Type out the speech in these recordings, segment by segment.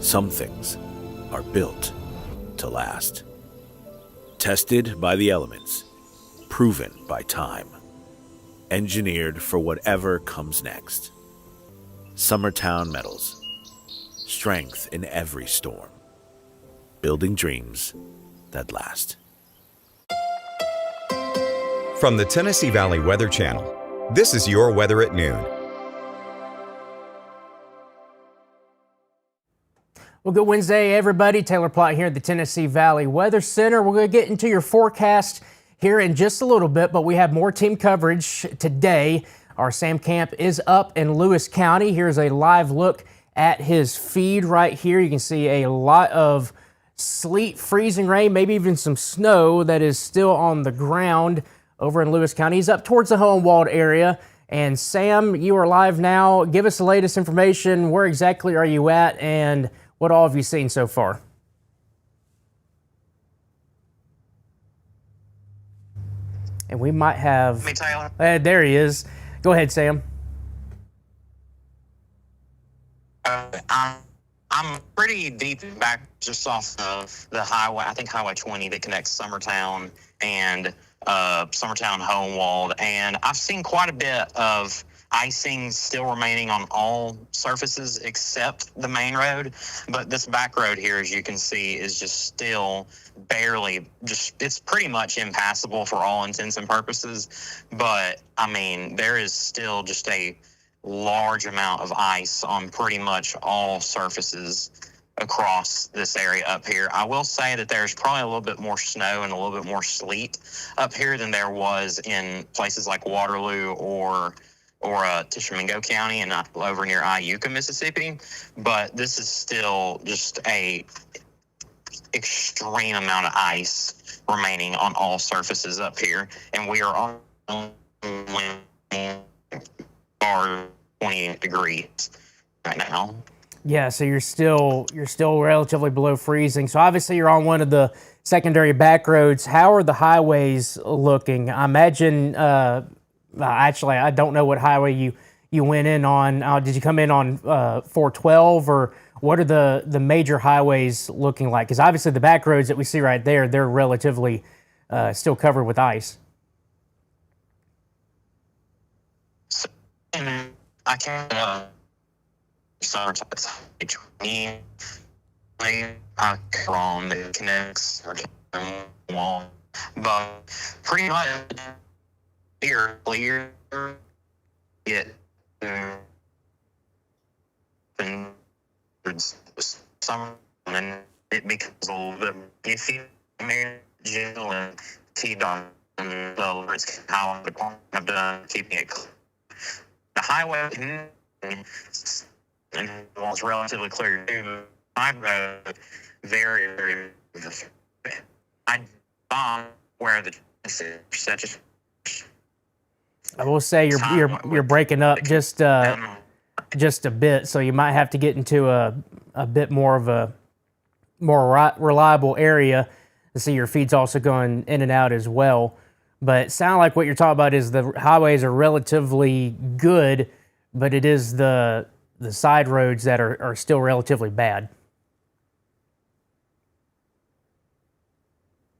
Some things are built to last. Tested by the elements, proven by time, engineered for whatever comes next. Summertown Metals. Strength in every storm. Building dreams that last. From the Tennessee Valley Weather Channel, this is your weather at noon. Well, good Wednesday, everybody. Taylor Plott here at the Tennessee Valley Weather Center. We're going to get into your forecast here in just a little bit, but we have more team coverage today. Our Sam Camp is up in Lewis County. Here's a live look at his feed right here. You can see a lot of sleet, freezing rain, maybe even some snow that is still on the ground over in Lewis County. He's up towards the Hohenwald area. And Sam, you are live now. Give us the latest information. Where exactly are you at, and what all have you seen so far? And we might have... Me, Taylor. There he is. Go ahead, Sam. I'm pretty deep back just off of the highway, I think Highway 20 that connects Summertown and Summertown Hohenwald. And I've seen quite a bit of icing still remaining on all surfaces except the main road. But this back road here, as you can see, is just still barely, it's pretty much impassable for all intents and purposes. But I mean, there is still just a large amount of ice on pretty much all surfaces across this area up here. I will say that there's probably a little bit more snow and a little bit more sleet up here than there was in places like Waterloo or Tishomingo County and over near Iuka, Mississippi. But this is still just a extreme amount of ice remaining on all surfaces up here. And we are on 28 degrees right now. Yeah, so you're still relatively below freezing. So obviously you're on one of the secondary back roads. How are the highways looking? I imagine, actually, I don't know what highway you went in on. Did you come in on 412, or what are the major highways looking like? Because obviously the back roads that we see right there, they're relatively still covered with ice. So, I can't sometimes between I on the connects or wall, but pretty much clear get some, and it becomes a little bit iffy. Jill and T-Dot and well, it's how the department have done keeping it clear. The highway and was relatively clear too. My road very, very. I saw where the such. I will say you're breaking up just a bit, so you might have to get into a bit more of a more reliable area to see your feeds also going in and out as well. But it sounds like what you're talking about is the highways are relatively good, but it is the side roads that are still relatively bad.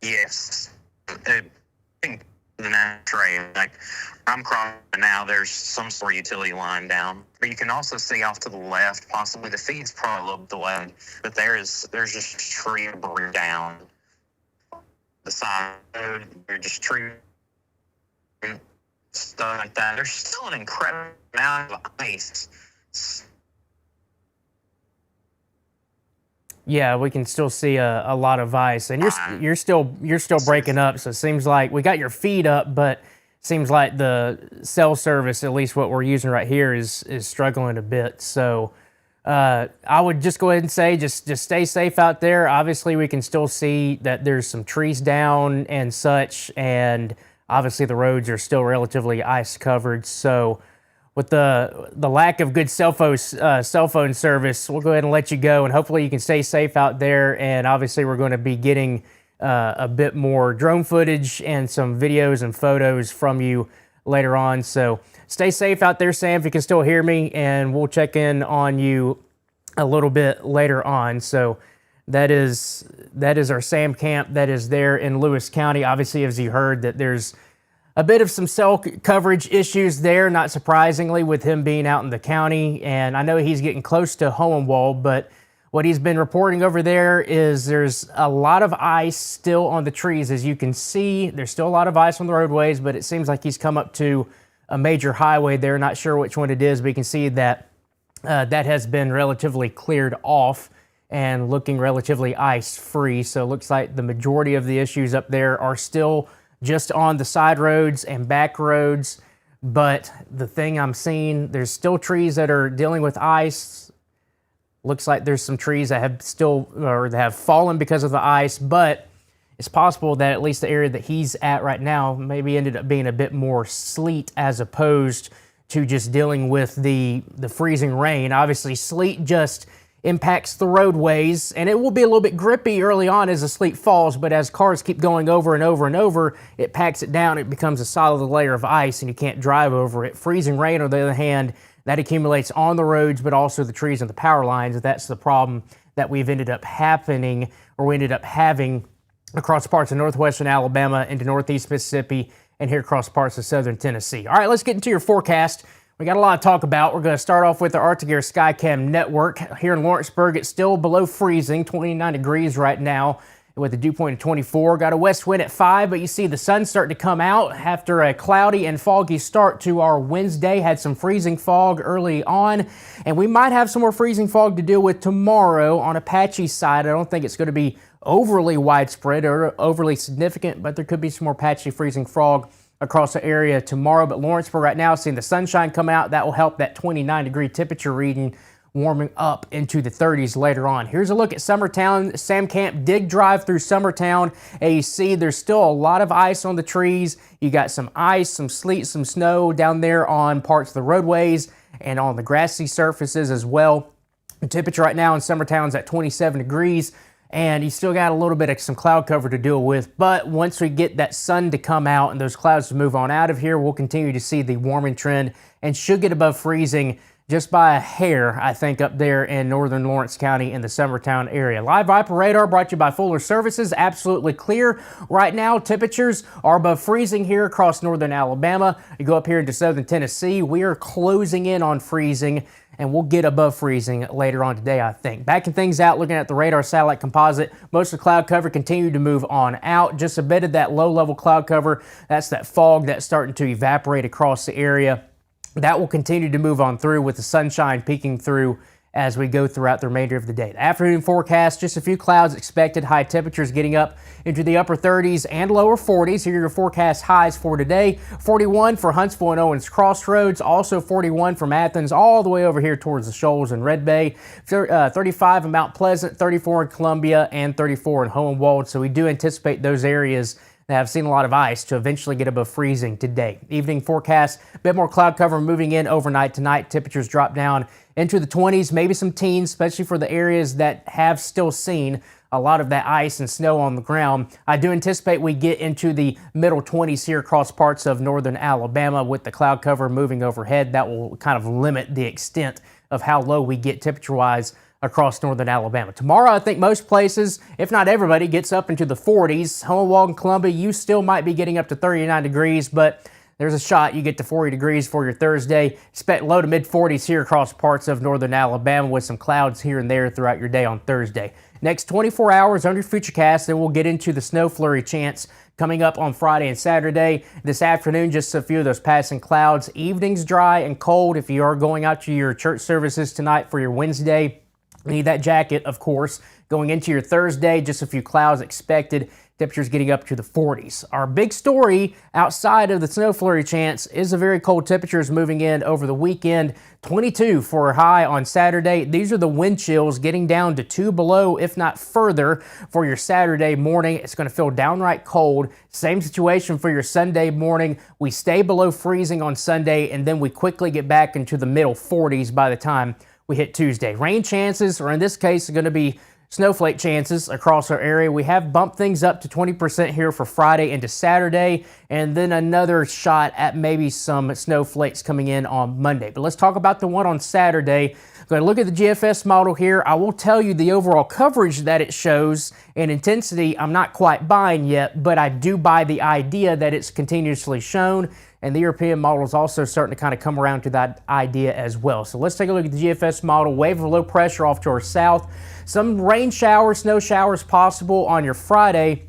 Yes. I think the trail, like I'm crossing now, there's some sort of utility line down. But you can also see off to the left, possibly the feed's probably a little delayed, but there's just tree down the side road. You're just tree stuff like that. There's still an incredible amount of ice. Yeah, we can still see a lot of ice, and you're still breaking up. So it seems like we got your feed up, but it seems like the cell service, at least what we're using right here, is struggling a bit. So I would just go ahead and say just stay safe out there. Obviously, we can still see that there's some trees down and such, and obviously the roads are still relatively ice covered. So with the lack of good cell phone service, we'll go ahead and let you go, and hopefully you can stay safe out there. And obviously we're going to be getting a bit more drone footage and some videos and photos from you later on. So stay safe out there, Sam, if you can still hear me, and we'll check in on you a little bit later on. So that is our SAM camp that is there in Lewis County. Obviously, as you heard, that there's a bit of some cell coverage issues there, not surprisingly, with him being out in the county. And I know he's getting close to Hohenwald, but what he's been reporting over there is there's a lot of ice still on the trees. As you can see, there's still a lot of ice on the roadways, but it seems like he's come up to a major highway there. Not sure which one it is, but you can see that that has been relatively cleared off and looking relatively ice-free. So it looks like the majority of the issues up there are still just on the side roads and back roads. But the thing I'm seeing, there's still trees that are dealing with ice. Looks like there's some trees that have fallen because of the ice, but it's possible that at least the area that he's at right now maybe ended up being a bit more sleet as opposed to just dealing with the freezing rain. Obviously, sleet just impacts the roadways, and it will be a little bit grippy early on as the sleet falls, but as cars keep going over and over and over, it packs it down. It becomes a solid layer of ice, and you can't drive over it. Freezing rain, on the other hand, that accumulates on the roads, but also the trees and the power lines. That's the problem that we ended up having across parts of northwestern Alabama into northeast Mississippi and here across parts of southern Tennessee. All right, let's get into your forecast. We got a lot to talk about. We're going to start off with the Arctic Air Skycam network. Here in Lawrenceburg, it's still below freezing, 29 degrees right now with a dew point of 24. Got a west wind at 5, but you see the sun starting to come out after a cloudy and foggy start to our Wednesday. Had some freezing fog early on, and we might have some more freezing fog to deal with tomorrow on Apache side. I don't think it's going to be overly widespread or overly significant, but there could be some more patchy freezing fog across the area tomorrow. But Lawrenceburg right now, seeing the sunshine come out, that will help that 29-degree temperature reading warming up into the 30s later on. Here's a look at Summertown. Sam Camp did drive through Summertown, and you see there's still a lot of ice on the trees. You got some ice, some sleet, some snow down there on parts of the roadways and on the grassy surfaces as well. The temperature right now in Summertown is at 27 degrees. And you still got a little bit of some cloud cover to deal with. But once we get that sun to come out and those clouds to move on out of here, we'll continue to see the warming trend and should get above freezing just by a hair, I think, up there in northern Lawrence County in the Summertown area. Live Viper radar brought to you by Fuller Services. Absolutely clear. Right now, temperatures are above freezing here across northern Alabama. You go up here into southern Tennessee, we are closing in on freezing, and we'll get above freezing later on today, I think. Backing things out, looking at the radar satellite composite, most of the cloud cover continued to move on out. Just a bit of that low-level cloud cover, that's that fog that's starting to evaporate across the area. That will continue to move on through with the sunshine peeking through as we go throughout the remainder of the day. The afternoon forecast, just a few clouds expected, high temperatures getting up into the upper 30s and lower 40s. Here are your forecast highs for today. 41 for Huntsville and Owens Crossroads, also 41 from Athens all the way over here towards the Shoals and Red Bay, 35 in Mount Pleasant, 34 in Columbia, and 34 in Hohenwald. So we do anticipate those areas that have seen a lot of ice to eventually get above freezing today. Evening forecast, a bit more cloud cover moving in overnight tonight. Temperatures drop down into the 20s, maybe some teens, especially for the areas that have still seen a lot of that ice and snow on the ground. I do anticipate we get into the middle 20s here across parts of northern Alabama with the cloud cover moving overhead. That will kind of limit the extent of how low we get temperature-wise across northern Alabama. Tomorrow, I think most places, if not everybody, gets up into the 40s. Hohenwald and Columbia, you still might be getting up to 39 degrees, but there's a shot you get to 40 degrees for your Thursday. Expect low to mid 40s here across parts of northern Alabama with some clouds here and there throughout your day on Thursday. Next 24 hours on your Futurecast, then we'll get into the snow flurry chance coming up on Friday and Saturday. This afternoon, just a few of those passing clouds. Evenings dry and cold if you are going out to your church services tonight for your Wednesday. You need that jacket, of course. Going into your Thursday, just a few clouds expected. Temperatures getting up to the 40s. Our big story outside of the snow flurry chance is the very cold temperatures moving in over the weekend. 22 for a high on Saturday. These are the wind chills getting down to 2 below, if not further, for your Saturday morning. It's going to feel downright cold. Same situation for your Sunday morning. We stay below freezing on Sunday, and then we quickly get back into the middle 40s by the time we hit Tuesday. Rain chances, or in this case, are going to be snowflake chances across our area. We have bumped things up to 20% here for Friday into Saturday, and then another shot at maybe some snowflakes coming in on Monday. But let's talk about the one on Saturday. Going to look at the GFS model here. I will tell you the overall coverage that it shows and intensity I'm not quite buying yet, but I do buy the idea that it's continuously shown, and the European model is also starting to kind of come around to that idea as well. So let's take a look at the GFS model. Wave of low pressure off to our south. Some rain showers, snow showers possible on your Friday.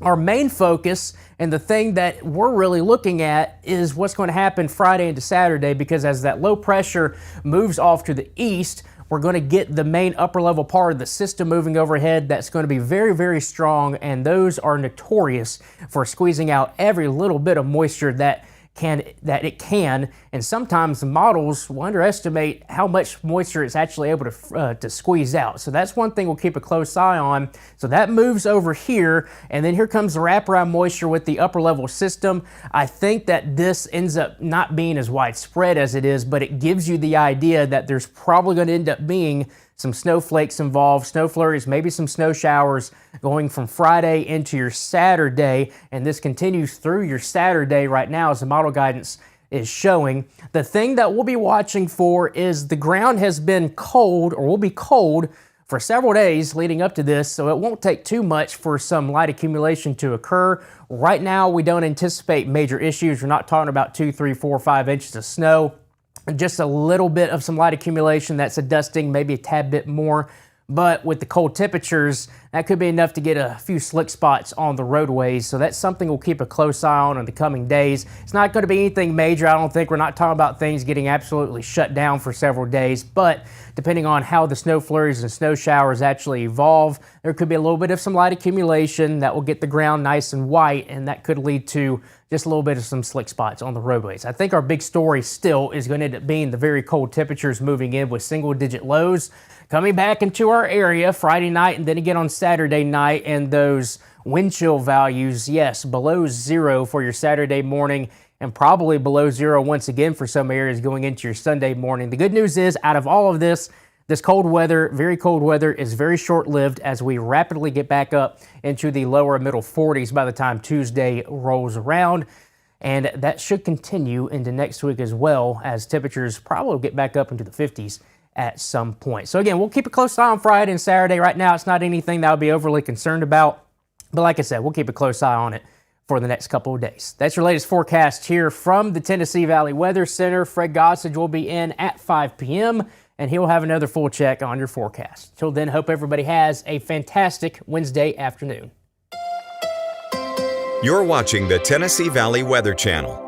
Our main focus and the thing that we're really looking at is what's going to happen Friday into Saturday, because as that low pressure moves off to the east, we're going to get the main upper level part of the system moving overhead that's going to be very, very strong, and those are notorious for squeezing out every little bit of moisture that it can, and sometimes the models will underestimate how much moisture it's actually able to squeeze out. So that's one thing we'll keep a close eye on. So that moves over here, and then here comes the wraparound moisture with the upper level system. I think that this ends up not being as widespread as it is, but it gives you the idea that there's probably going to end up being some snowflakes involved, snow flurries, maybe some snow showers going from Friday into your Saturday, and this continues through your Saturday right now as the model guidance is showing. The thing that we'll be watching for is the ground has been cold, or will be cold, for several days leading up to this, so it won't take too much for some light accumulation to occur. Right now, we don't anticipate major issues. We're not talking about 2, 3, 4, 5 inches of snow. Just a little bit of some light accumulation, that's a dusting, maybe a tad bit more. But with the cold temperatures, that could be enough to get a few slick spots on the roadways. So that's something we'll keep a close eye on in the coming days. It's not going to be anything major, I don't think. We're not talking about things getting absolutely shut down for several days. But depending on how the snow flurries and snow showers actually evolve, there could be a little bit of some light accumulation that will get the ground nice and white, and that could lead to just a little bit of some slick spots on the roadways. I think our big story still is going to end up being the very cold temperatures moving in with single-digit lows coming back into our area Friday night and then again on Saturday night, and those wind chill values, yes, below zero for your Saturday morning and probably below zero once again for some areas going into your Sunday morning. The good news is, out of all of this, this cold weather, very cold weather, is very short-lived as we rapidly get back up into the lower middle 40s by the time Tuesday rolls around. And that should continue into next week as well, as temperatures probably get back up into the 50s at some point. So again, we'll keep a close eye on Friday and Saturday. Right now, it's not anything that I'll be overly concerned about. But like I said, we'll keep a close eye on it for the next couple of days. That's your latest forecast here from the Tennessee Valley Weather Center. Fred Gossage will be in at 5 p.m., and he'll have another full check on your forecast. Till then, hope everybody has a fantastic Wednesday afternoon. You're watching the Tennessee Valley Weather Channel.